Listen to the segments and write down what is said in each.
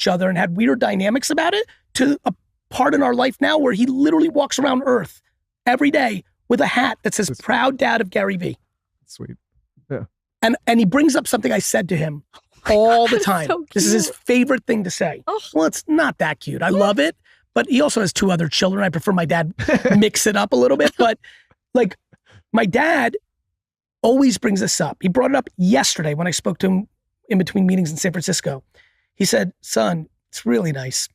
each other and had weird dynamics about it, to a part in our life now where he literally walks around Earth every day with a hat that says proud dad of Gary Vee. Sweet. Yeah. And he brings up something I said to him all the time. So this is his favorite thing to say. Oh. Well, it's not that cute. I love it. But he also has 2 other children. I prefer my dad mix it up a little bit. But like my dad always brings this up. He brought it up yesterday when I spoke to him in between meetings in San Francisco. He said, son, it's really nice.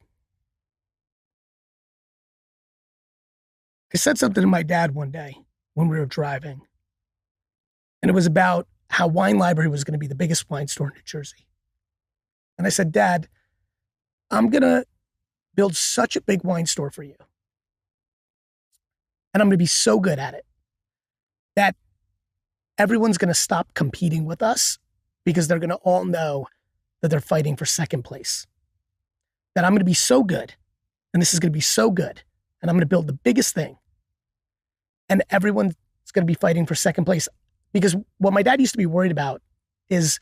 I said something to my dad one day when we were driving. And it was about how Wine Library was going to be the biggest wine store in New Jersey. And I said, Dad, I'm going to build such a big wine store for you. And I'm going to be so good at it that everyone's going to stop competing with us because they're going to all know that they're fighting for second place. That I'm going to be so good, and this is going to be so good, and I'm going to build the biggest thing, and everyone's going to be fighting for second place. Because what my dad used to be worried about is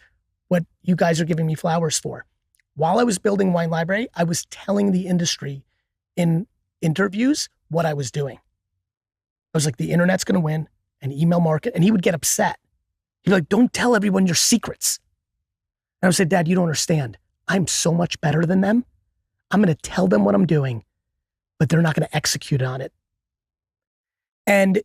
what you guys are giving me flowers for. While I was building Wine Library, I was telling the industry in interviews what I was doing. I was like, the internet's going to win, and email market, and he would get upset. He'd be like, don't tell everyone your secrets. And I would say, Dad, you don't understand. I'm so much better than them. I'm going to tell them what I'm doing, but they're not going to execute on it. And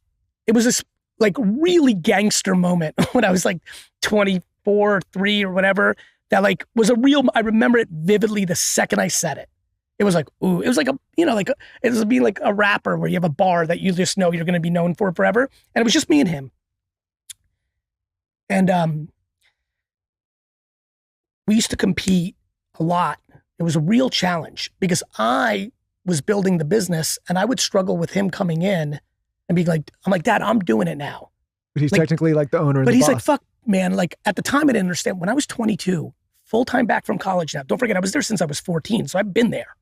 it was this like really gangster moment when I was like 24, 3 or whatever, that like was a real, I remember it vividly the second I said it. It was like, ooh, it was like a, you know, like it was being like a rapper where you have a bar that you just know you're going to be known for forever. And it was just me and him. And we used to compete a lot. It was a real challenge because I was building the business and I would struggle with him coming in and be like, I'm like, Dad, I'm doing it now. But he's like, technically like the owner. But he's like, fuck, man. Like at the time I didn't understand. When I was 22, full-time back from college now. Don't forget, I was there since I was 14. So I've been there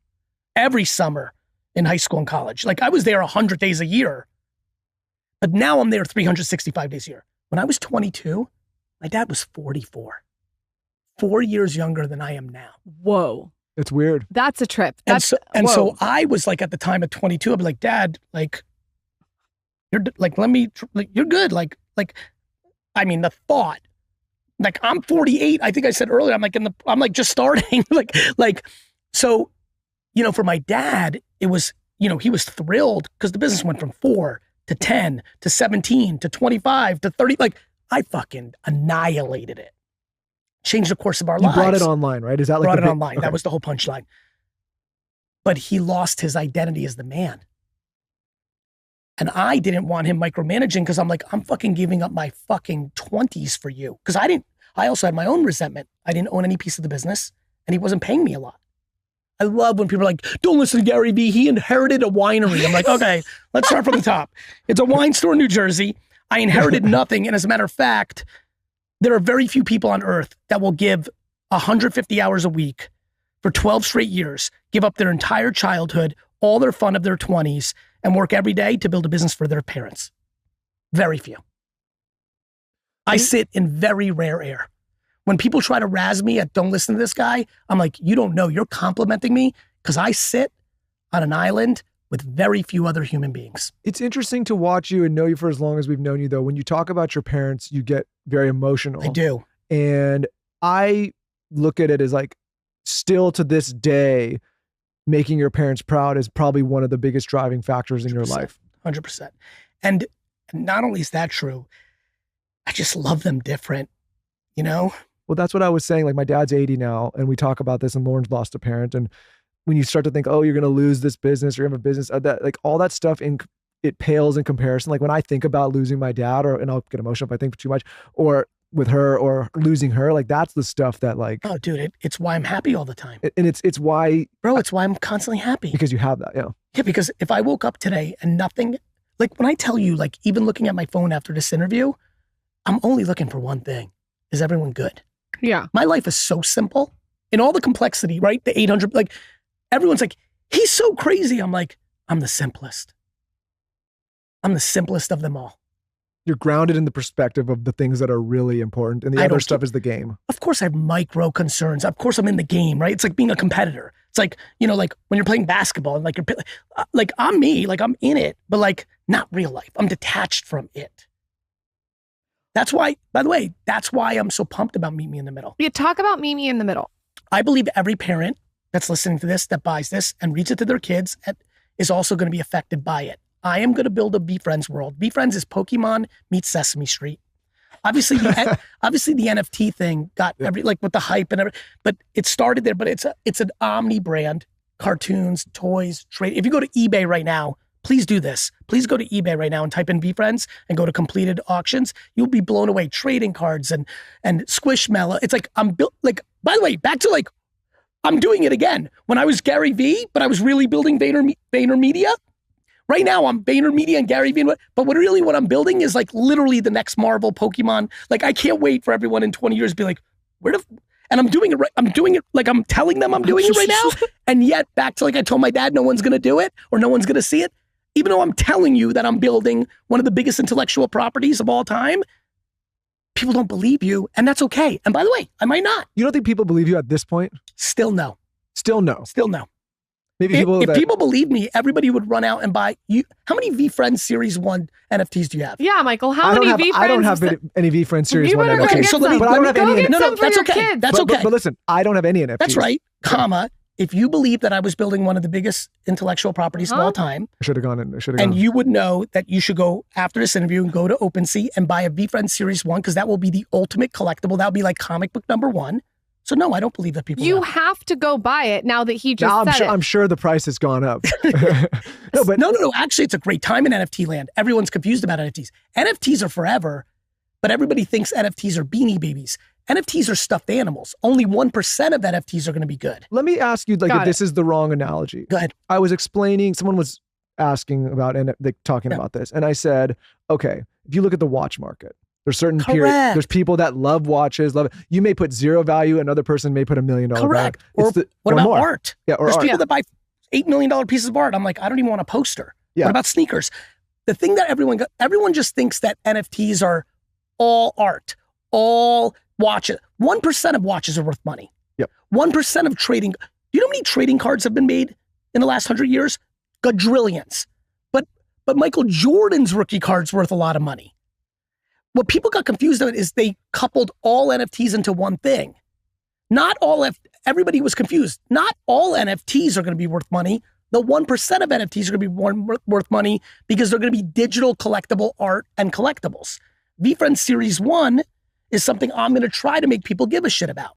every summer in high school and college. Like I was there 100 days a year. But now I'm there 365 days a year. When I was 22, my dad was 44. 4 years younger than I am now. Whoa. It's weird. That's a trip. And so I was like, at the time at 22, I'd be like, Dad, like, you're like, you're good. Like, I mean, the thought, like I'm 48. I think I said earlier, I'm like just starting. So, you know, for my dad, it was, you know, he was thrilled because the business went from 4 to 10 to 17 to 25 to 30. Like I fucking annihilated it. Changed the course of our lives. You brought it online, right? Is that like brought it online? Okay. That was the whole punchline. But he lost his identity as the man. And I didn't want him micromanaging because I'm like, I'm fucking giving up my fucking 20s for you. Because I also had my own resentment. I didn't own any piece of the business and he wasn't paying me a lot. I love when people are like, don't listen to Gary Vee. He inherited a winery. I'm like, okay, let's start from the top. It's a wine store in New Jersey. I inherited nothing. And as a matter of fact, there are very few people on earth that will give 150 hours a week for 12 straight years, give up their entire childhood, all their fun of their 20s, and work every day to build a business for their parents. Very few. I sit in very rare air. When people try to razz me at don't listen to this guy, I'm like, you don't know. You're complimenting me because I sit on an island with very few other human beings. It's interesting to watch you and know you for as long as we've known you, though. When you talk about your parents, you get very emotional. I do. And I look at it as like, still to this day, making your parents proud is probably one of the biggest driving factors in your life. 100%. And not only is that true, I just love them different, you know? Well, that's what I was saying. Like my dad's 80 now and we talk about this and Lauren's lost a parent. And when you start to think, oh, you're going to lose this business or you have a business, that like all that stuff it pales in comparison. Like when I think about losing my dad and I'll get emotional if I think too much or with her or losing her, like that's the stuff that like, oh dude, it's why I'm happy all the time. And it's why, bro, it's why I'm constantly happy. Because you have that. Yeah. Yeah. Because if I woke up today and nothing, like when I tell you, like even looking at my phone after this interview, I'm only looking for one thing. Is everyone good? Yeah. My life is so simple in all the complexity, right? The 800, like everyone's like, he's so crazy. I'm like, I'm the simplest. I'm the simplest of them all. You're grounded in the perspective of the things that are really important, and the other stuff is the game. Of course, I have micro concerns. Of course, I'm in the game, right? It's like being a competitor. It's like, like when you're playing basketball and like like I'm me, like I'm in it, but like not real life. I'm detached from it. That's why, by the way, that's why I'm so pumped about Meet Me in the Middle. You talk about Meet Me in the Middle. I believe every parent that's listening to this, that buys this and reads it to their kids is also going to be affected by it. I am going to build a Be Friends world. Be Friends is Pokemon meets Sesame Street. Obviously, the NFT thing got with the hype and everything, but it started there. But it's an omni brand, cartoons, toys, trade. If you go to eBay right now, please do this. Please go to eBay right now and type in Be Friends and go to completed auctions. You'll be blown away. Trading cards and Squishmallow. It's like I'm built. Like, by the way, back to like I'm doing it again. When I was Gary V, but I was really building VaynerMedia. Right now, I'm VaynerMedia and Gary V. But what I'm building is like literally the next Marvel Pokemon. Like, I can't wait for everyone in 20 years to be like, and I'm doing it right. I'm doing it like I'm telling them I'm doing it right now. And yet, back to like I told my dad, no one's going to do it or no one's going to see it. Even though I'm telling you that I'm building one of the biggest intellectual properties of all time, people don't believe you. And that's okay. And by the way, I might not. You don't think people believe you at this point? Still no. Still no. Still no. Maybe if people believe me, everybody would run out and buy you. How many VFriends Series 1 NFTs do you have? Yeah, Michael, how many VFriends? I don't have any VFriends Series 1 NFTs. Okay, so but I don't have any. No, that's okay. That's okay. But listen, I don't have any NFTs. That's right, comma. If you believe that I was building one of the biggest intellectual properties of all time, I should have gone in. And you would know that you should go after this interview and go to OpenSea and buy a VFriends Series 1 because that will be the ultimate collectible. That will be like comic book number 1. So no, I don't believe that people. You have to go buy it now that he just said it. I'm sure the price has gone up. No. Actually, it's a great time in NFT land. Everyone's confused about NFTs. NFTs are forever, but everybody thinks NFTs are beanie babies. NFTs are stuffed animals. Only 1% of NFTs are going to be good. Let me ask you, if this is the wrong analogy. Go ahead. I was explaining. Someone was asking about and talking about this, and I said, okay, if you look at the watch market. There's certain periods. There's people that love watches, love it. You may put zero value, another person may put $1 million Correct. value. What about art? Yeah, there's people that buy $8 million pieces of art. I'm like, I don't even want a poster. Yeah. What about sneakers? The thing that everyone just thinks that NFTs are all art, all watches. 1% of watches are worth money. Yep. 1% of trading. Do you know how many trading cards have been made in the last 100 years? Quadrillions. But Michael Jordan's rookie card's worth a lot of money. What people got confused on is they coupled all NFTs into one thing. Everybody was confused. Not all NFTs are going to be worth money. The 1% of NFTs are going to be worth money because they're going to be digital collectible art and collectibles. VFriends Series 1 is something I'm going to try to make people give a shit about.